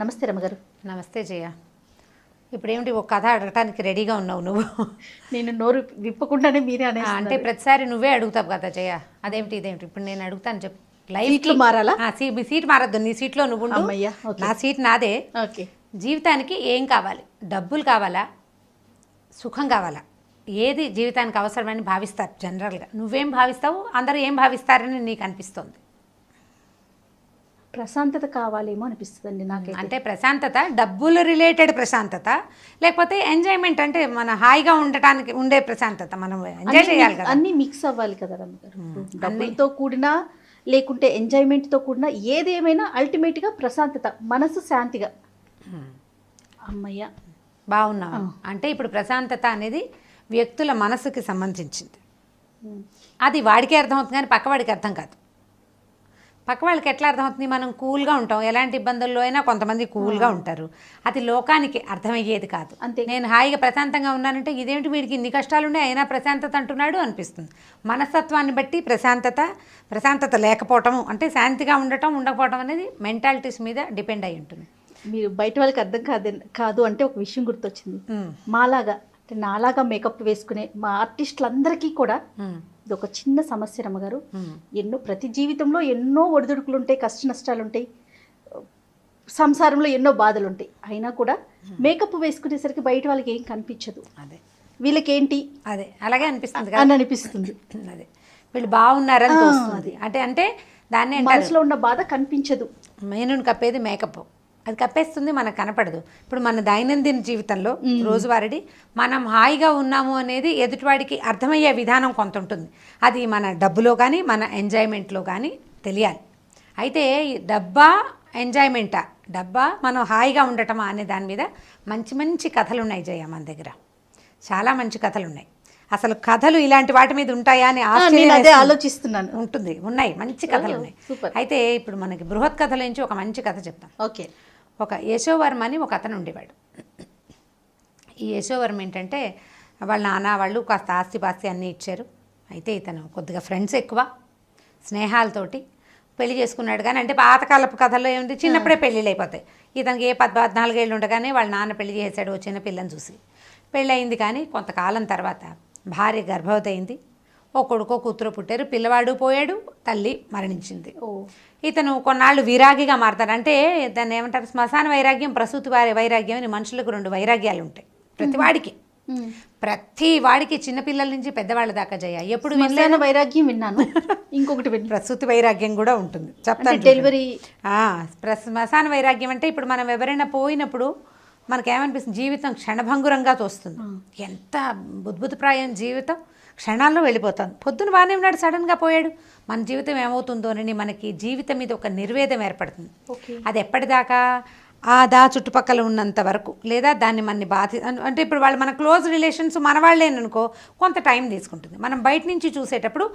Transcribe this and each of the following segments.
నమస్తే రమగారు. నమస్తే జయ. ఇప్పుడేమిటి ఒక కథ అడగటానికి రెడీగా ఉన్నావు నువ్వు? నేను నోరు విప్పకుండానే మీరే అంటే ప్రతిసారి నువ్వే అడుగుతావు కదా జయ. అదేమిటి ఇదేమిటి ఇప్పుడు నేను అడుగుతాను చెప్పు. లైఫ్లో మారాలా? మీ సీట్ మారద్దు, నీ సీట్లో నువ్వు ఉండు. నా సీట్ నాదే. ఓకే. జీవితానికి ఏం కావాలి? డబ్బులు కావాలా, సుఖం కావాలా? ఏది జీవితానికి అవసరమని భావిస్తారు జనరల్గా? నువ్వేం భావిస్తావు, అందరూ ఏం భావిస్తారని నీకు అనిపిస్తుంది? ప్రశాంతత కావాలేమో అనిపిస్తుందండి నాకు. అంటే ప్రశాంతత డబ్బులు రిలేటెడ్ ప్రశాంతత, లేకపోతే ఎంజాయ్మెంట్ అంటే మన హాయిగా ఉండటానికి ఉండే ప్రశాంతత, మనం ఎంజాయ్ చేయాలి కదా. అన్నీ మిక్స్ అవ్వాలి కదా రమ్మగారు. డబ్బులతో కూడినా లేకుంటే ఎంజాయ్మెంట్తో కూడినా ఏదేమైనా అల్టిమేట్గా ప్రశాంతత, మనసు శాంతిగా. అమ్మయ్య బాగున్నావు. అంటే ఇప్పుడు ప్రశాంతత అనేది వ్యక్తుల మనసుకి సంబంధించింది. అది వాడికే అర్థమవుతుంది కానీ పక్కవాడికి అర్థం కాదు. పక్క వాళ్ళకి ఎట్లా అర్థమవుతుంది? మనం కూల్గా ఉంటాం, ఎలాంటి ఇబ్బందుల్లో అయినా కొంతమంది కూల్గా ఉంటారు. అది లోకానికి అర్థమయ్యేది కాదు. అంతే. నేను హాయిగా ప్రశాంతంగా ఉన్నానంటే ఇదేంటి వీడికి ఇన్ని కష్టాలు ఉన్నాయి అయినా ప్రశాంతత అంటున్నాడు అనిపిస్తుంది. మనస్తత్వాన్ని బట్టి ప్రశాంతత లేకపోవటం అంటే శాంతిగా ఉండటం ఉండకపోవటం అనేది మెంటాలిటీస్ మీద డిపెండ్ అయి ఉంటుంది. మీరు బయట వాళ్ళకి అర్థం కాదు అంటే ఒక విషయం గుర్తొచ్చింది. మాలాగా అంటే నాలాగా మేకప్ వేసుకునే మా ఆర్టిస్టులందరికీ కూడా ఇది ఒక చిన్న సమస్య రమ్మగారు. ప్రతి జీవితంలో ఎన్నో ఒడిదుడుకులు ఉంటాయి, కష్ట నష్టాలు ఉంటాయి, సంసారంలో ఎన్నో బాధలు ఉంటాయి. అయినా కూడా మేకప్ వేసుకునేసరికి బయట వాళ్ళకి ఏం కనిపించదు. అదే వీళ్ళకేంటి అదే అలాగే అనిపిస్తుంది అని అనిపిస్తుంది. అదే వీళ్ళు బాగున్నారని తోస్తుంది. అంటే దాన్ని మనసులో ఉన్న బాధ కనిపించదు. మెయిన్ కప్పేది మేకప్, అది కప్పేస్తుంది, మనకు కనపడదు. ఇప్పుడు మన దైనందిన జీవితంలో రోజువారీ మనం హాయిగా ఉన్నాము అనేది ఎదుటివాడికి అర్థమయ్యే విధానం కొంత ఉంటుంది. అది మన డబ్బులో కానీ మన ఎంజాయ్మెంట్లో కానీ తెలియాలి. అయితే డబ్బా ఎంజాయ్మెంటా, డబ్బా మనం హాయిగా ఉండటమా అనే దాని మీద మంచి మంచి కథలు ఉన్నాయి జయ మన దగ్గర. చాలా మంచి కథలు ఉన్నాయి. అసలు కథలు ఇలాంటి వాటి మీద ఉంటాయా అని ఆలోచిస్తున్నాను. ఉన్నాయి మంచి కథలు ఉన్నాయి. అయితే ఇప్పుడు మనకి బృహత్ కథల నుంచి ఒక మంచి కథ చెప్తాం. ఓకే. ఒక యశోవర్మ అని ఒక అతను ఉండేవాడు. ఈ యశోవర్మ ఏంటంటే వాళ్ళ నాన్న వాళ్ళు కాస్త ఆస్తిపాస్తి అన్నీ ఇచ్చారు. అయితే ఇతను కొద్దిగా ఫ్రెండ్స్ ఎక్కువ, స్నేహాలతోటి పెళ్లి చేసుకున్నాడు. కానీ అంటే పాతకాలపు కథల్లో ఏముంది, చిన్నప్పుడే పెళ్ళిళ్ళు అయిపోతాయి. ఇతనికి 14 ఏళ్ళు ఉండగానే వాళ్ళ నాన్న పెళ్లి చేశాడు చిన్న పిల్లని చూసి. పెళ్ళి అయింది. కానీ కొంతకాలం తర్వాత భార్య గర్భవతి అయింది. ఓ కొడుకో కూతురు పుట్టారు. పిల్లవాడు పోయాడు, తల్లి మరణించింది. ఇతను కొన్నాళ్ళు విరాగిగా మారతాడు. అంటే దాన్ని ఏమంటారు, శ్మశాన వైరాగ్యం, ప్రసూతి వైరాగ్యం అని మనుషులకు 2 వైరాగ్యాలు ఉంటాయి ప్రతి వాడికి చిన్నపిల్లల నుంచి పెద్దవాళ్ళ దాకా జయ. ఎప్పుడు శ్మశాన వైరాగ్యం విన్నాను, ఇంకొకటి ప్రసూతి వైరాగ్యం కూడా ఉంటుంది చెప్తాను. డెలివరీ శ్మశాన వైరాగ్యం అంటే ఇప్పుడు మనం ఎవరైనా పోయినప్పుడు మనకేమనిపిస్తుంది, జీవితం క్షణభంగురంగా తోస్తుంది. ఎంత బుద్భుతప్రాయం జీవితం, క్షణాల్లో వెళ్ళిపోతాను. పొద్దున బాగానే ఉన్నాడు, సడన్గా పోయాడు. మన జీవితం ఏమవుతుందోనని మనకి జీవితం మీద ఒక నిర్వేదం ఏర్పడుతుంది. అది ఎప్పటిదాకా చుట్టుపక్కల ఉన్నంత వరకు, లేదా దాన్ని మన అంటే ఇప్పుడు వాళ్ళు మన క్లోజ్ రిలేషన్స్ మన వాళ్ళేననుకో కొంత టైం తీసుకుంటుంది. మనం బయట నుంచి చూసేటప్పుడు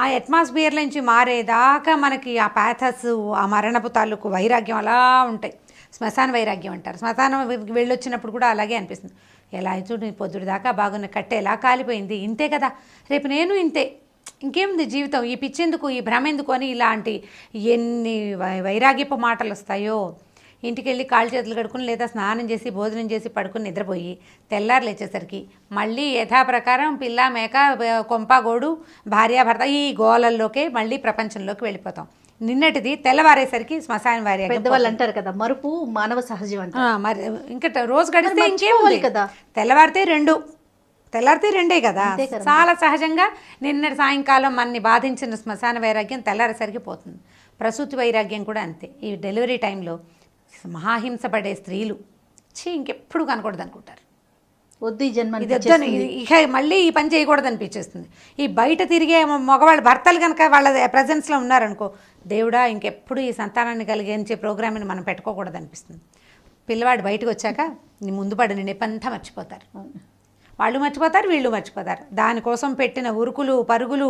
ఆ అట్మాస్ఫియర్ నుంచి మారేదాకా మనకి ఆ ప్యాథస్, ఆ మరణపు తాలూకు వైరాగ్యం అలా ఉంటాయి. శ్మశాన వైరాగ్యం అంటారు. శ్మశానం వెళ్ళొచ్చినప్పుడు కూడా అలాగే అనిపిస్తుంది. ఎలా అయితే నీ పొద్దుడు దాకా బాగున్న కట్టె ఎలా కాలిపోయింది, ఇంతే కదా, రేపు నేను ఇంతే, ఇంకేముంది జీవితం, ఈ పిచ్చెందుకు, ఈ భ్రమ ఎందుకు అని ఇలాంటి ఎన్ని వైరాగ్యపు మాటలు వస్తాయో. ఇంటికి వెళ్ళి కాళ్ళు చేతులు కడుక్కుని లేదా స్నానం చేసి భోజనం చేసి పడుకుని నిద్రపోయి తెల్లారు లేచేసరికి మళ్ళీ యథాప్రకారం పిల్ల మేక కొంపగోడు భార్యాభర్త ఈ గోలల్లోకే మళ్ళీ ప్రపంచంలోకి వెళ్ళిపోతాం. నిన్నటిది తెల్లవారేసరికి శ్మశాన వైరాగ్యం. పెద్దవాళ్ళు అంటారు కదా, మరుపు మానవ సహజం అంట. మరి ఇంకా రోజు గడిస్తే ఇంకేముంది కదా, తెల్లవారితే రెండే కదా. చాలా సహజంగా నిన్నటి సాయంకాలం మనని బాధించిన శ్మశాన వైరాగ్యం తెల్లారేసరికి పోతుంది. ప్రసూతి వైరాగ్యం కూడా అంతే. ఈ డెలివరీ టైంలో మహాహింసపడే స్త్రీలు ఇంకెప్పుడు కనకూడదు అనుకుంటారు. వద్దు ఈ జన్మ, ఇక మళ్ళీ ఈ పని చేయకూడదు అనిపించేస్తుంది. ఈ బయట తిరిగే మగవాళ్ళు భర్తలు కనుక వాళ్ళ ప్రజెన్స్లో ఉన్నారనుకో, దేవుడా ఇంకెప్పుడు ఈ సంతానాన్ని కలిగించే ప్రోగ్రామ్ని మనం పెట్టుకోకూడదు అనిపిస్తుంది. పిల్లవాడు బయటకు వచ్చాక నీ ముందు పడిన నెప్పంతా మర్చిపోతారు. వాళ్ళు మర్చిపోతారు, వీళ్ళు మర్చిపోతారు. దానికోసం పెట్టిన ఉరుకులు పరుగులు,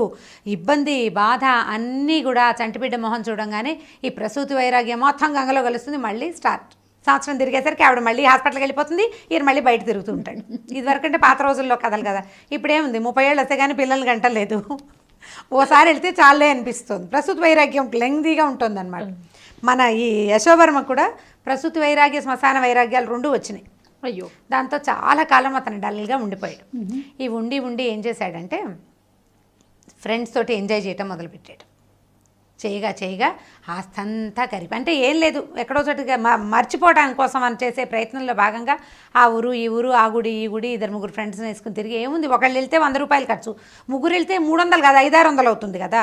ఇబ్బంది, బాధ అన్నీ కూడా చంటిబిడ్డ మొహం చూడంగానే ఈ ప్రసూతి వైరాగ్యం మొత్తం గంగలో కలుస్తుంది. మళ్ళీ స్టార్ట్. సంవత్సరం తిరిగేసరికి ఆవిడ మళ్ళీ హాస్పిటల్కి వెళ్ళిపోతుంది, ఈయన మళ్ళీ బయట తిరుగుతూ ఉంటాడు. ఇదివరకంటే పాత రోజుల్లో కథలు కదా. ఇప్పుడేముంది, 30 ఏళ్ళు వస్తే కానీ పిల్లల్ని గంటలేదు. ఓసారి వెళ్తే చాలే అనిపిస్తుంది. ప్రసూతి వైరాగ్యం లెంగ్దీగా ఉంటుంది అనమాట. మన ఈ యశోవర్మ కూడా ప్రసూతి వైరాగ్య శ్మశాన వైరాగ్యాలు 2 వచ్చినాయి. అయ్యో. దాంతో చాలా కాలం అతను డల్గా ఉండిపోయాడు. ఈ ఉండి ఏం చేశాడంటే ఫ్రెండ్స్ తోటి ఎంజాయ్ చేయటం మొదలుపెట్టాడు. చేయగా ఆస్తంతా కరిపి, అంటే ఏం లేదు, ఎక్కడో చోటుగా మర్చిపోవడానికి కోసం అని చేసే ప్రయత్నంలో భాగంగా ఆ ఊరు ఈ ఊరు, ఆ గుడి ఈ గుడి, 2-3 ఫ్రెండ్స్ని వేసుకుని తిరిగి ఏముంది, ఒకళ్ళు వెళ్తే 100 రూపాయలు ఖర్చు, ముగ్గురు వెళ్తే 300 కాదు 500-600 అవుతుంది కదా.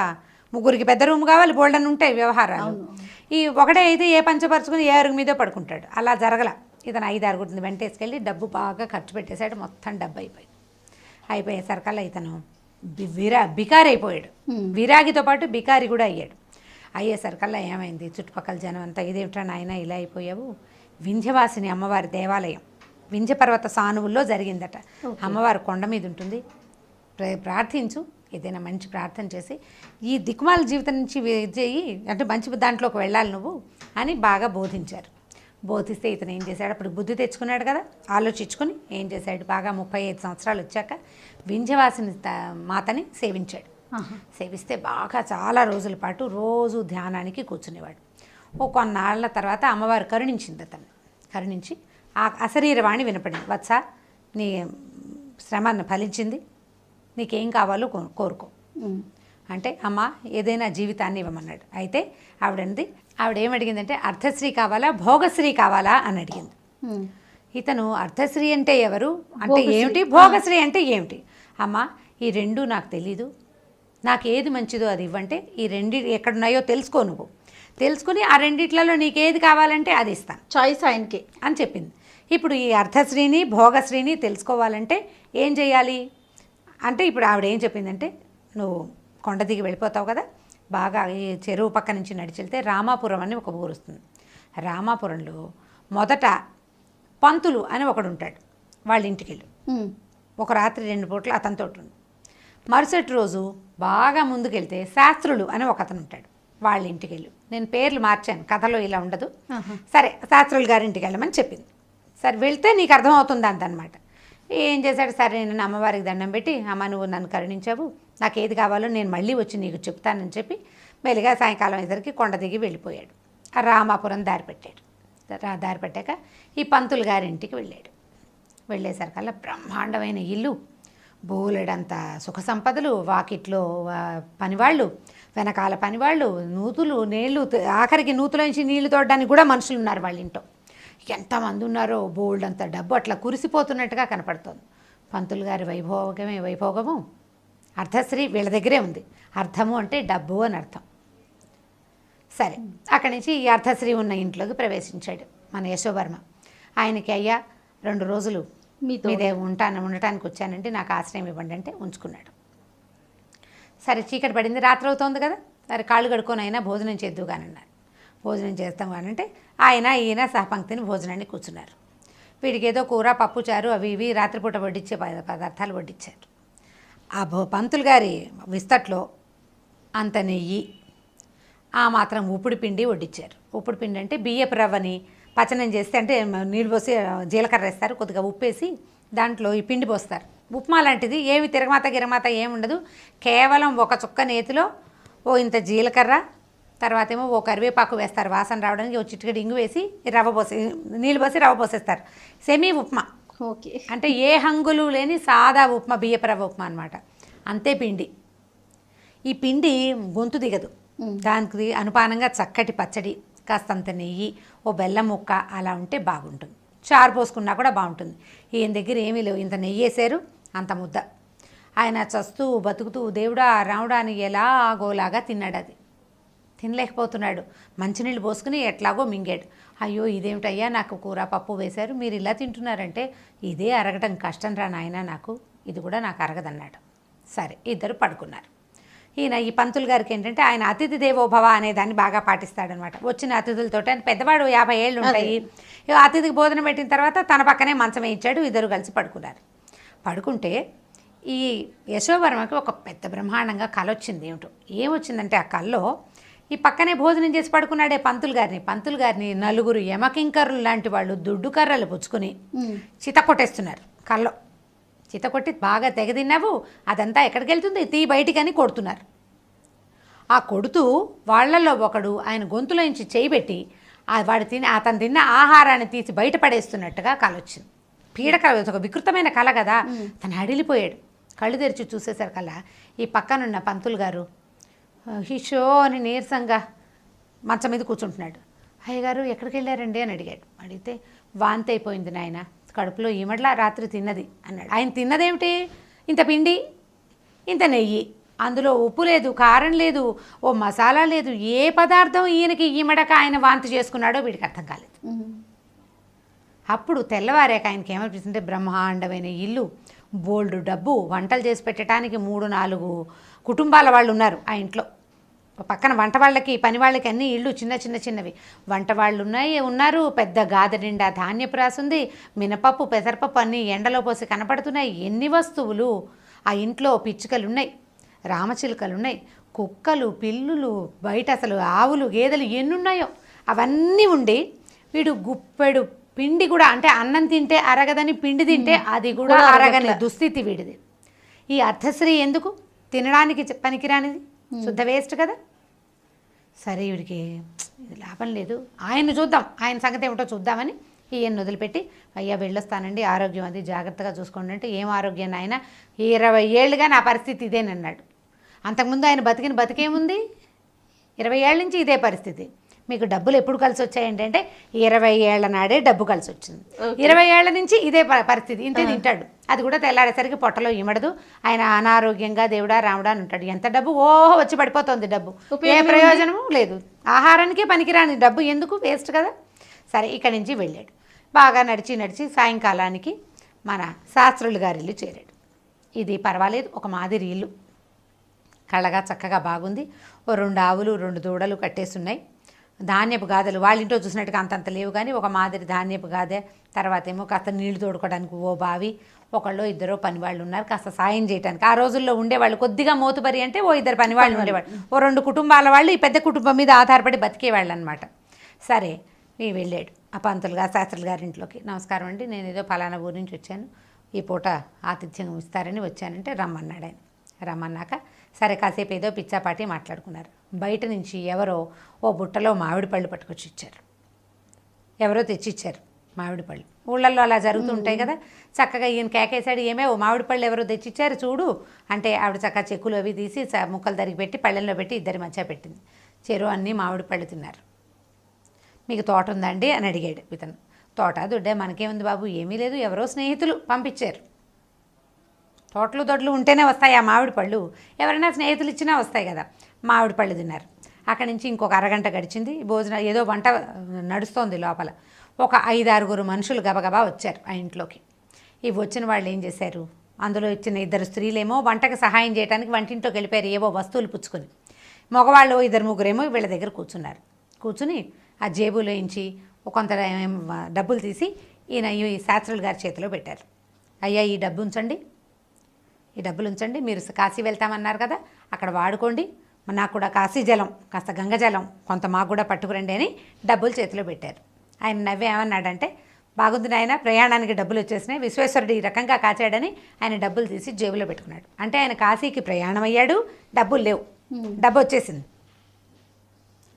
ముగ్గురికి పెద్ద రూమ్ కావాలి, బోల్డన్ ఉంటాయి వ్యవహారాలు. ఈ ఒకటే అయితే ఏ పంచపరుచుకుని ఏ అరుగు మీదో పడుకుంటాడు. అలా జరగల. ఇతను 5-6 వెంటేసుకెళ్ళి డబ్బు బాగా ఖర్చు పెట్టేశాడు. మొత్తం డబ్బు అయిపోయేసరికల్లా ఇతను బికారి అయిపోయాడు. విరాగితో పాటు బికారి కూడా అయ్యేసరికల్లా ఏమైంది, చుట్టుపక్కల జనం అంతా ఇదేమిట్రా నాయన ఇలా అయిపోయావు, వింధ్యవాసిని అమ్మవారి దేవాలయం వింధ్య పర్వత సానువుల్లో జరిగిందట. అమ్మవారు కొండ మీద ఉంటుంది, ప్రార్థించు, ఏదైనా మంచి ప్రార్థన చేసి ఈ దిక్కుమాల జీవితం నుంచి చేయి, అంటే మంచి దాంట్లోకి వెళ్ళాలి నువ్వు అని బాగా బోధించారు. బోధిస్తే ఇతను ఏం చేశాడు, అప్పుడు బుద్ధి తెచ్చుకున్నాడు కదా, ఆలోచించుకుని ఏం చేశాడు, బాగా 35 సంవత్సరాలు వచ్చాక వింధ్యవాసిని మాతని సేవించాడు. సేవిస్తే బాగా చాలా రోజుల పాటు రోజు ధ్యానానికి కూర్చునేవాడు. కొన్నాళ్ళ తర్వాత అమ్మవారు కరుణించింది అతన్ని. కరుణించి ఆ అశరీరవాణి వినపడింది, వత్స నీ శ్రమను ఫలించింది, నీకేం కావాలో కోరుకో అంటే అమ్మ ఏదైనా జీవితాన్ని ఇవ్వమన్నాడు. అయితే ఆవిడేమడిగిందంటే అర్థశ్రీ కావాలా భోగశ్రీ కావాలా అని అడిగింది. ఇతను అర్థశ్రీ అంటే ఎవరు అంటే ఏమిటి, భోగశ్రీ అంటే ఏమిటి, అమ్మ ఈ 2 నాకు తెలీదు, నాకు ఏది మంచిదో అది ఇవ్వంటే ఈ 2 ఎక్కడున్నాయో తెలుసుకో, నువ్వు తెలుసుకుని ఆ 2 నీకు ఏది కావాలంటే అది ఇస్తాను, చాయిస్ ఆయనకి అని చెప్పింది. ఇప్పుడు ఈ అర్థశ్రీని భోగశ్రీని తెలుసుకోవాలంటే ఏం చేయాలి అంటే ఇప్పుడు ఆవిడ ఏం చెప్పిందంటే, నువ్వు కొండ దిగి వెళ్ళిపోతావు కదా, బాగా ఈ చెరువు పక్క నుంచి నడిచి వెళ్తే రామాపురం అని ఒక ఊరు వస్తుంది. రామాపురంలో మొదట పంతులు అని ఒకడు ఉంటాడు, వాళ్ళ ఇంటికి వెళ్ళు, ఒక రాత్రి 2 పూటలు అతనితో ఉంది. మరుసటి రోజు బాగా ముందుకెళ్తే శాస్త్రులు అని ఒక అతను ఉంటాడు, వాళ్ళ ఇంటికి వెళ్ళు. నేను పేర్లు మార్చాను, కథలో ఇలా ఉండదు. సరే శాస్త్రులు గారింటికి వెళ్ళమని చెప్పింది. సరే వెళ్తే నీకు అర్థమవుతుంది అంతనమాట. ఏం చేశాడు, సరే నేను అమ్మవారికి దండం పెట్టి, అమ్మ నువ్వు నన్ను కరుణించావు, నాకు ఏది కావాలో నేను మళ్ళీ వచ్చి నీకు చెప్తానని చెప్పి మెల్లిగా సాయంకాలం ఎదురికి కొండ దిగి వెళ్ళిపోయాడు. ఆ రామాపురం దారి పెట్టాడు. దారి పెట్టాక ఈ పంతులు గారింటికి వెళ్ళాడు. వెళ్ళేసరికల్లా బ్రహ్మాండమైన ఇల్లు, బోలెడంత సుఖ సంపదలు, వాకిట్లో పనివాళ్ళు, వెనకాల పనివాళ్ళు, నూతులు, నీళ్లు, ఆఖరికి నూతులోంచి నీళ్లు తోడడానికి కూడా మనుషులు ఉన్నారు వాళ్ళ ఇంట్లో. ఎంతమంది ఉన్నారో, బోల్డ్ అంత డబ్బు అట్లా కురిసిపోతున్నట్టుగా కనపడుతోంది. పంతులు గారి వైభోగము అర్థశ్రీ వీళ్ళ దగ్గరే ఉంది. అర్థము అంటే డబ్బు అని అర్థం. సరే అక్కడి నుంచి ఈ అర్థశ్రీ ఉన్న ఇంట్లోకి ప్రవేశించాడు మన యశోవర్మ. ఆయనకి అయ్యా 2 రోజులు మీదే ఉండటానికి వచ్చానంటే నాకు ఆశ్రయం ఇవ్వండి అంటే ఉంచుకున్నాడు. సరే చీకటి పడింది, రాత్రి అవుతోంది కదా, సరే కాళ్ళు కడుక్కొని అయినా భోజనం చేద్దుగానన్నారు. భోజనం చేస్తాం కానంటే ఈయన సహపంక్తిని భోజనాన్ని కూర్చున్నారు. వీడికి ఏదో కూర పప్పు చారు అవి ఇవి రాత్రిపూట వడ్డించే పదార్థాలు వడ్డించారు. ఆ పంతులు గారి విస్తట్లో అంత నెయ్యి, ఆ మాత్రం ఉప్పుడు పిండి వడ్డించారు. ఉప్పుడు పిండి అంటే బియ్యపు రవ్వని పచనం చేస్తే, అంటే నీళ్ళు పోసి జీలకర్ర వేస్తారు, కొద్దిగా ఉప్పేసి దాంట్లో ఈ పిండి పోస్తారు. ఉప్మా లాంటిది, ఏమి గిరమాత ఏముండదు, కేవలం ఒక చుక్క నేతిలో ఇంత జీలకర్ర, తర్వాత ఏమో కరివేపాకు వేస్తారు వాసన రావడానికి, చిటికెడు ఇంగు వేసి నీళ్ళు పోసి రవ్వ పోసేస్తారు. సెమీ ఉప్మా. ఓకే. అంటే ఏ హంగులు లేని సాదా ఉప్మా, బియ్యపు రవ్వ ఉప్మా అనమాట. అంతే పిండి. ఈ పిండి గొంతు దిగదు, దానికి అనుపానంగా చక్కటి పచ్చడి, కాస్తంత నెయ్యి, బెల్లం ముక్క అలా ఉంటే బాగుంటుంది. చారు పోసుకున్నా కూడా బాగుంటుంది. ఈయన దగ్గర ఏమీ లేవు, ఇంత నెయ్యి వేసారు, అంత ముద్ద. ఆయన చస్తూ బతుకుతూ దేవుడా రాముడా అని ఎలాగోలాగా తిన్నాడు. అది తినలేకపోతున్నాడు. మంచినీళ్ళు పోసుకుని ఎట్లాగో మింగాడు. అయ్యో ఇదేమిటయ్యా, నాకు కూర పప్పు వేశారు, మీరు ఇలా తింటున్నారంటే ఇదే అరగటం కష్టం రా నాయన, నాకు ఇది కూడా నాకు అరగదన్నాడు. సరే ఇద్దరు పడుకున్నారు. ఈ పంతులు గారికి ఏంటంటే ఆయన అతిథి దేవోభవ అనే దాన్ని బాగా పాటిస్తాడనమాట. వచ్చిన అతిథులతో, ఆయన పెద్దవాడు 50 ఏళ్ళు ఉంటాయి. అతిథికి భోజనం పెట్టిన తర్వాత తన పక్కనే మంచం వేయించాడు. ఇద్దరు కలిసి పడుకున్నారు. పడుకుంటే ఈ యశోవర్మకి ఒక పెద్ద బ్రహ్మాండంగా కళ వచ్చింది. ఏమొచ్చిందంటే ఆ కల్లో ఈ పక్కనే భోజనం చేసి పడుకున్నాడే పంతులు గారిని 4 యమకింకరులు లాంటి వాళ్ళు దుడ్డు కర్రలు పుచ్చుకుని చిత కొట్టేస్తున్నారు. కల్లో చితకొట్టి బాగా తెగ తిన్నావు, అదంతా ఎక్కడికి వెళ్తుంది, తీ బయటికని కొడుతున్నారు. ఆ కొడుతూ వాళ్ళల్లో ఒకడు ఆయన గొంతులో నుంచి చేయి పెట్టి అతను తిన్న ఆహారాన్ని తీసి బయటపడేస్తున్నట్టుగా కల వచ్చింది. పీడకల, ఒక వికృతమైన కళ కదా. తను అడిలిపోయాడు. కళ్ళు తెరిచి చూసేసరికల్లా ఈ పక్కనున్న పంతులు గారు హిషో అని నీరసంగా మంచం మీద కూర్చుంటున్నాడు. అయ్యగారు ఎక్కడికి వెళ్ళారండి అని అడిగాడు. అడిగితే వాంతి అయిపోయింది నాయన, కడుపులో ఈమడ్లా రాత్రి తిన్నది అన్నాడు. ఆయన తిన్నదేమిటి, ఇంత పిండి, ఇంత నెయ్యి, అందులో ఉప్పు లేదు, కారం లేదు, ఓ మసాలా లేదు, ఏ పదార్థం ఈయనకి ఈమడక ఆయన వాంతి చేసుకున్నాడో వీడికి అర్థం కాలేదు. అప్పుడు తెల్లవారాక ఆయనకి ఏమనిపిస్తుంటే బ్రహ్మాండమైన ఇల్లు, బోల్డు డబ్బు, వంటలు చేసి పెట్టడానికి 3-4 కుటుంబాల వాళ్ళు ఉన్నారు ఆ ఇంట్లో. పక్కన వంట వాళ్ళకి, పని వాళ్ళకి అన్ని ఇళ్ళు చిన్నవి వంట వాళ్ళు ఉన్నారు. పెద్ద గాదె నిండా ధాన్యపు రాసుంది, మినపప్పు, పెసరపప్పు అన్నీ ఎండలో పోసి కనపడుతున్నాయి. ఎన్ని వస్తువులు ఆ ఇంట్లో! పిచ్చుకలున్నాయి, రామచిలుకలున్నాయి, కుక్కలు, పిల్లులు, బయట అసలు ఆవులు, గేదెలు ఎన్నున్నాయో అవన్నీ ఉండి వీడు గుప్పెడు పిండి కూడా, అంటే అన్నం తింటే అరగదని పిండి తింటే అది కూడా అరగని దుస్థితి వీడిది. ఈ అర్థశ్రీ ఎందుకు, తినడానికి పనికిరానిది, శుద్ధ వేస్ట్ కదా. సరే వీడికి ఇది లాభం లేదు, ఆయన చూద్దాం, ఆయన సంగతి ఏమిటో చూద్దామని ఈయన్ని వదిలిపెట్టి, అయ్యా వెళ్ళొస్తానండి, ఆరోగ్యం అది జాగ్రత్తగా చూసుకోండి అంటే, ఏం ఆరోగ్యం ఆయన, 20 ఏళ్ళుగా నా పరిస్థితి ఇదేనన్నాడు. అంతకుముందు ఆయన బతికేముంది, 20 ఏళ్ళ నుంచి ఇదే పరిస్థితి. మీకు డబ్బులు ఎప్పుడు కలిసి వచ్చాయండి అంటే 20 ఏళ్ల నాడే డబ్బు కలిసి వచ్చింది. 20 ఏళ్ల నుంచి ఇదే పరిస్థితి, ఇంతే తింటాడు, అది కూడా తెల్లారేసరికి పొట్టలో ఇమడదు, ఆయన అనారోగ్యంగా దేవుడా రాముడా అని ఉంటాడు. ఎంత డబ్బు వచ్చి పడిపోతుంది, డబ్బు ఏ ప్రయోజనము లేదు, ఆహారానికే పనికిరాని డబ్బు ఎందుకు, వేస్ట్ కదా. సరే ఇక్కడి నుంచి వెళ్ళాడు. బాగా నడిచి సాయంకాలానికి మన శాస్త్రులు గారి ఇల్లు చేరాడు. ఇది పర్వాలేదు, ఒక మాదిరి ఇల్లు, కళ్ళగా చక్కగా బాగుంది. ఓ 2 ఆవులు 2 దూడలు కట్టేస్తున్నాయి. ధాన్యపు గాదెలు వాళ్ళింట్లో చూసినట్టుగా అంతంత లేవు, కానీ ఒక మాదిరి ధాన్యపు గాదె. తర్వాత ఏమో కాస్త నీళ్లు తోడుకోవడానికి ఓ బావి, ఒకళ్ళు 2 పనివాళ్ళు ఉన్నారు కాస్త సాయం చేయడానికి. ఆ రోజుల్లో ఉండేవాళ్ళు కొద్దిగా మోతుబరి అంటే ఓ 2 పనివాళ్ళు ఉండేవాళ్ళు, ఓ 2 కుటుంబాల వాళ్ళు ఈ పెద్ద కుటుంబం మీద ఆధారపడి బతికేవాళ్ళు అనమాట. సరే వెళ్ళాడు ఆ పంతులు గారు శాస్త్రులు గారింట్లోకి. నమస్కారం అండి, నేను ఏదో ఫలానా ఊరి నుంచి వచ్చాను, ఈ పూట ఆతిథ్యం ఇస్తారని వచ్చానంటే రమ్మన్నాడు ఆయన. రమ్మన్నాక సరే కాసేపు ఏదో పిచ్చాపాటి మాట్లాడుకున్నారు. బయట నుంచి ఎవరో ఓ బుట్టలో మామిడి పళ్ళు పట్టుకొచ్చి ఇచ్చారు, ఎవరో తెచ్చిచ్చారు మామిడి పళ్ళు. ఊళ్ళల్లో అలా జరుగుతుంటాయి కదా. చక్కగా ఈయన కేకేశాడు, ఓ మామిడి పళ్ళు ఎవరో తెచ్చిచ్చారు చూడు అంటే, ఆవిడ చక్కగా చెక్కులు అవి తీసి ముక్కలు తరిగి పెట్టి పళ్ళెల్లో పెట్టి ఇద్దరి మధ్య పెట్టింది. చెరువు అన్నీ మామిడి పళ్ళు తిన్నారు. మీకు తోట ఉందండి అని అడిగాడు ఇతను. తోట దొడ్డే మనకేముంది బాబు, ఏమీ లేదు, ఎవరో స్నేహితులు పంపించారు. తోటలు దొడ్లు ఉంటేనే వస్తాయి ఆ మామిడి పళ్ళు, ఎవరైనా స్నేహితులు ఇచ్చినా వస్తాయి కదా. మామిడి పళ్ళు తిన్నారు. అక్కడి నుంచి ఇంకొక అరగంట గడిచింది. భోజనం ఏదో వంట నడుస్తోంది లోపల. ఒక 5-6 మనుషులు గబగబా వచ్చారు ఆ ఇంట్లోకి. ఈ వచ్చిన వాళ్ళు ఏం చేశారు, అందులో ఇచ్చిన 2 స్త్రీలేమో వంటకు సహాయం చేయడానికి వంటింట్లోకి వెళ్ళిపోయారు ఏవో వస్తువులు పుచ్చుకొని. మగవాళ్ళు 2-3 వీళ్ళ దగ్గర కూర్చున్నారు. కూర్చుని ఆ జేబులో నుంచి కొంత డబ్బులు తీసి ఈ శాస్త్రులు గారి చేతిలో పెట్టారు. అయ్యా ఈ డబ్బు ఉంచండి, ఈ డబ్బులు ఉంచండి, మీరు కాశీ వెళ్తామన్నారు కదా అక్కడ వాడుకోండి, నాకు కూడా కాశీ జలం కాస్త గంగజలం కొంత మాకు కూడా పట్టుకురండి అని డబ్బులు చేతిలో పెట్టారు. ఆయన నవ్వే ఏమన్నాడంటే, బాగుంది నాయన, ప్రయాణానికి డబ్బులు వచ్చేసినాయి, విశ్వేశ్వరుడు ఈ రకంగా కాచాడని ఆయన డబ్బులు తీసి జేబులో పెట్టుకున్నాడు. అంటే ఆయన కాశీకి ప్రయాణం అయ్యాడు, డబ్బులు లేవు, డబ్బు వచ్చేసింది.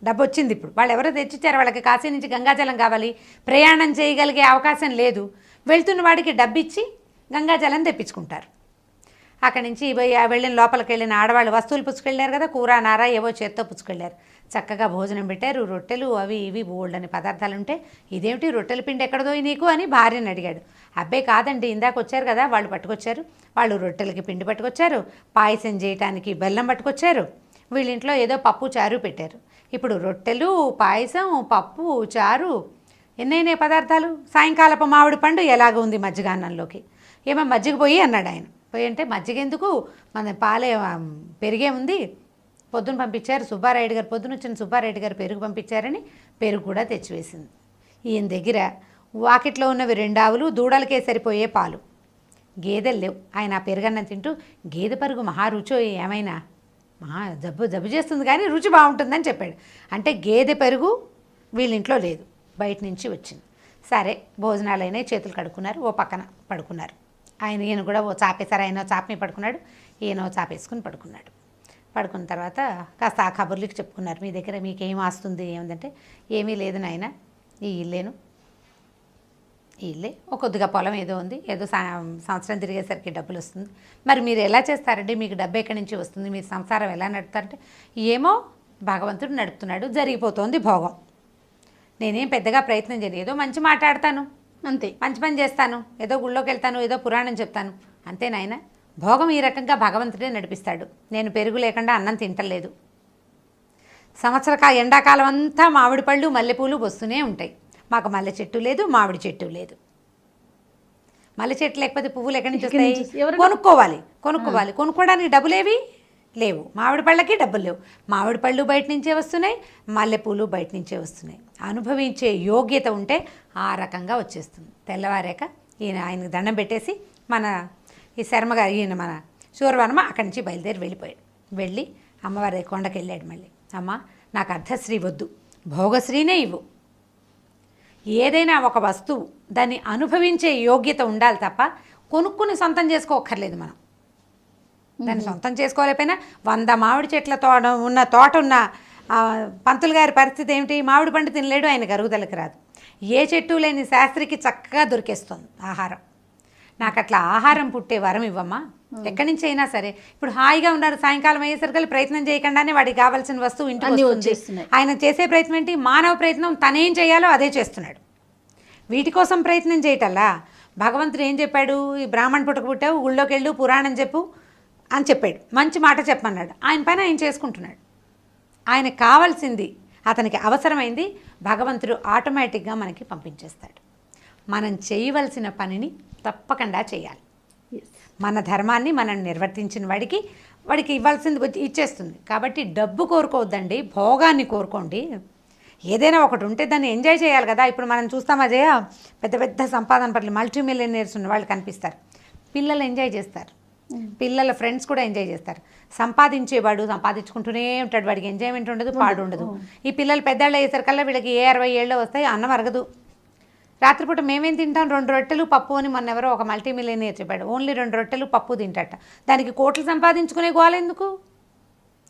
డబ్బు వచ్చింది. ఇప్పుడు వాళ్ళు ఎవరో తెచ్చిచ్చారు, వాళ్ళకి కాశీ నుంచి గంగాజలం కావాలి, ప్రయాణం చేయగలిగే అవకాశం లేదు, వెళ్తున్న వాడికి డబ్బు ఇచ్చి గంగాజలం తెప్పించుకుంటారు. అక్కడి నుంచి వెళ్ళిన లోపలికి వెళ్ళిన ఆడవాళ్ళు వస్తువులు పుచ్చుకెళ్ళారు కదా, కూర నార ఏవో చేత్తో పుచ్చుకెళ్ళారు. చక్కగా భోజనం పెట్టారు, రొట్టెలు అవి ఇవి బోల్డని పదార్థాలు ఉంటే, ఇదేమిటి రొట్టెల పిండి ఎక్కడదో నీకు అని భార్యని అడిగాడు. అబ్బే కాదండి, ఇందాక వచ్చారు కదా వాళ్ళు పట్టుకొచ్చారు, వాళ్ళు రొట్టెలకి పిండి పట్టుకొచ్చారు, పాయసం చేయటానికి బెల్లం పట్టుకొచ్చారు, వీళ్ళింట్లో ఏదో పప్పు చారు పెట్టారు. ఇప్పుడు రొట్టెలు, పాయసం, పప్పు, చారు, ఎన్నైనా పదార్థాలు. సాయంకాలపు మామిడి పండు ఎలాగ ఉంది మజ్జిగాన్నంలోకి, ఏమో మజ్జిగ పోయి అన్నాడు ఆయన. పోయి అంటే మజ్జిగ ఎందుకు, మన పాలే పెరిగే ఉంది, పొద్దున పంపించారు సుబ్బారాయుడు గారు, పొద్దున వచ్చిన సుబ్బారాయుడు గారు పెరుగు పంపించారని పెరుగు కూడా తెచ్చివేసింది. ఈయన దగ్గర వాకిట్లో ఉన్నవి 2 ఆవులు, దూడలకే సరిపోయే పాలు, గేదెలు లేవు. ఆయన ఆ పెరుగన్నం తింటూ, గేదె పరుగు మహా రుచో ఏమైనా జబ్బు చేస్తుంది కానీ రుచి బాగుంటుందని చెప్పాడు. అంటే గేదె పెరుగు వీళ్ళింట్లో లేదు, బయట నుంచి వచ్చింది. సరే భోజనాలైనా చేతులు కడుక్కున్నారు, ఓ పక్కన పడుకున్నారు. ఈయన కూడా ఓ చాపేశారు. ఆయన చాప మీద పడుకున్నాడు, ఈయన చాపేసుకుని పడుకున్నాడు. పడుకున్న తర్వాత కాస్త ఆ కబుర్లకి చెప్పుకున్నారు. మీ దగ్గర మీకేం ఆస్తుంది ఏముందంటే, ఏమీ లేదు నాయన, ఈ ఇల్లేను, ఈ ఇల్లే, ఒక కొద్దిగా పొలం ఏదో ఉంది, ఏదో సంవత్సరం తిరిగేసరికి డబ్బులు వస్తుంది. మరి మీరు ఎలా చేస్తారంటే, మీకు డబ్బు ఎక్కడి నుంచి వస్తుంది, మీరు సంసారం ఎలా నడుపుతారంటే, ఏమో భగవంతుడు నడుపుతున్నాడు, జరిగిపోతుంది భోగం. నేనేం పెద్దగా ప్రయత్నం చేయను, ఏదో మంచి మాట్లాడతాను అంతే, మంచి పని చేస్తాను, ఏదో గుళ్ళోకి వెళ్తాను, ఏదో పురాణం చెప్తాను, అంతే నాయన. భోగం ఈ రకంగా భగవంతుడే నడిపిస్తాడు. నేను పెరుగు లేకుండా అన్నం తింటలేదు. ఎండాకాలం అంతా మామిడి పళ్ళు మల్లెపూలు వస్తూనే ఉంటాయి. మాకు మల్లె చెట్టు లేదు, మామిడి చెట్టు లేదు. మల్లె చెట్టు లేకపోతే పువ్వులు ఎక్కడి నుంచి వస్తాయి? కొనుక్కోవాలి. కొనుక్కోవడానికి డబ్బులేవి లేవు. మామిడి పళ్ళకి డబ్బులు లేవు. మామిడి పళ్ళు బయట నుంచే వస్తున్నాయి, మల్లెపూలు బయట నుంచే వస్తున్నాయి. అనుభవించే యోగ్యత ఉంటే ఆ రకంగా వచ్చేస్తుంది. తెల్లవారాక ఆయనకు దండం పెట్టేసి ఈ శర్మగారు, మన సూర్యవర్మ అక్కడి నుంచి బయలుదేరి వెళ్ళిపోయాడు. వెళ్ళి అమ్మవారి కొండకి వెళ్ళాడు. మళ్ళీ అమ్మ, నాకు అర్ధశ్రీ వద్దు, భోగశ్రీనే ఇవ్వు. ఏదైనా ఒక వస్తువు దాన్ని అనుభవించే యోగ్యత ఉండాలి తప్ప కొనుక్కుని సొంతం చేసుకోక్కర్లేదు. మనం దాన్ని సొంతం చేసుకోలేకపోయినా 100 మామిడి చెట్ల తోట ఉన్న పంతులు గారి పరిస్థితి ఏమిటి? మామిడి పండు తినలేడు, ఆయన అరుగుదలకు రాదు. ఏ చెట్టు లేని శాస్త్రికి చక్కగా దొరికేస్తుంది ఆహారం. నాకు అట్లా ఆహారం పుట్టే వరం ఇవ్వమ్మా, ఎక్కడి నుంచి అయినా సరే. ఇప్పుడు హాయిగా ఉన్నారు, సాయంకాలం అయ్యేసరికి ప్రయత్నం చేయకుండానే వాడికి కావాల్సిన వస్తువు ఇంటికి వచ్చేస్తుంది. ఆయన చేసే ప్రయత్నం ఏంటి? మానవ ప్రయత్నం తనేం చేయాలో అదే చేస్తున్నాడు. వీటి కోసం ప్రయత్నం చేయటల్లా భగవంతుడు ఏం చెప్పాడు? ఈ బ్రాహ్మణ పుట్టకు ఊళ్ళోకి వెళ్ళు, పురాణం చెప్పు అని చెప్పాడు. మంచి మాట చెప్పమన్నాడు. ఆయన పైన ఆయన చేసుకుంటున్నాడు. ఆయనకు కావాల్సింది, అతనికి అవసరమైంది భగవంతుడు ఆటోమేటిక్గా మనకి పంపించేస్తాడు. మనం చేయవలసిన పనిని తప్పకుండా చేయాలి. మన ధర్మాన్ని మనం నిర్వర్తించిన వాడికి ఇవ్వాల్సింది ఇచ్చేస్తుంది. కాబట్టి డబ్బు కోరుకోవద్దండి, భోగాన్ని కోరుకోండి. ఏదైనా ఒకటి ఉంటే దాన్ని ఎంజాయ్ చేయాలి కదా. ఇప్పుడు మనం చూస్తాం అజయ, పెద్ద పెద్ద సంపాదన పట్ల మల్టీ మిలియనర్స్ ఉన్న వాళ్ళు కనిపిస్తారు. పిల్లలు ఎంజాయ్ చేస్తారు, పిల్లల ఫ్రెండ్స్ కూడా ఎంజాయ్ చేస్తారు. సంపాదించేవాడు సంపాదించుకుంటూనే ఉంటాడు, వాడికి ఎంజాయ్మెంట్ ఉండదు, పాడు ఉండదు. ఈ పిల్లలు పెద్దవాళ్ళు అయ్యేసరికల్లా వీళ్ళకి 60 ఏళ్ళు వస్తాయి, అన్నం అరగదు. రాత్రిపూట మేమేం తింటాం? 2 రొట్టెలు పప్పు అని మొన్న ఎవరో ఒక మల్టీ మిలియనర్ చెప్పాడు. ఓన్లీ 2 రొట్టెలు పప్పు తింటాట. దానికి కోట్లు సంపాదించుకునే గోల ఎందుకు?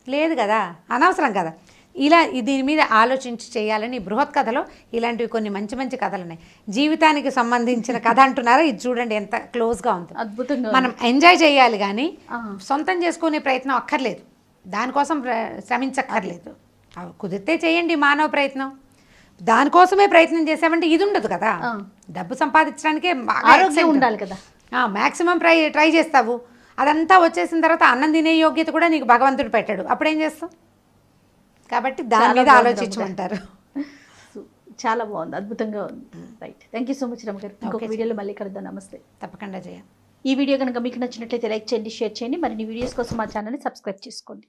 లేదు కదా, అనవసరం కదా. ఇలా దీని మీద ఆలోచించి చేయాలని బృహత్ కథలో ఇలాంటివి కొన్ని మంచి మంచి కథలు ఉన్నాయి. జీవితానికి సంబంధించిన కథ అంటున్నారా? ఇది చూడండి ఎంత క్లోజ్గా ఉంది, అద్భుతంగా. మనం ఎంజాయ్ చేయాలి కానీ సొంతం చేసుకునే ప్రయత్నం అక్కర్లేదు, దానికోసం శ్రమించక్కర్లేదు. కుదిరితే చేయండి మానవ ప్రయత్నం. దానికోసమే ప్రయత్నం చేసామంటే ఇది ఉండదు కదా. డబ్బు సంపాదించడానికే ఆరోగ్యం ఉండాలి కదా. మ్యాక్సిమం ట్రై చేస్తావు, అదంతా వచ్చేసిన తర్వాత అన్నం తినే యోగ్యత కూడా నీకు భగవంతుడు పెట్టాడు, అప్పుడేం చేస్తావు? కాబట్టి దాని మీద ఆలోచించమంటారు. చాలా బాగుంది, అద్భుతంగా ఉంది. Right, thank you so much Ramya గారు. ఇంకొక వీడియోలో మళ్ళీ కలుద్దాం. నమస్తే. తప్పకుండా చేయాలి. ఈ వీడియో కనుక మీకు నచ్చినట్లయితే లైక్ చేయండి, షేర్ చేయండి. మరిన్ని వీడియోస్ కోసం మా ఛానల్ని సబ్స్క్రైబ్ చేసుకోండి.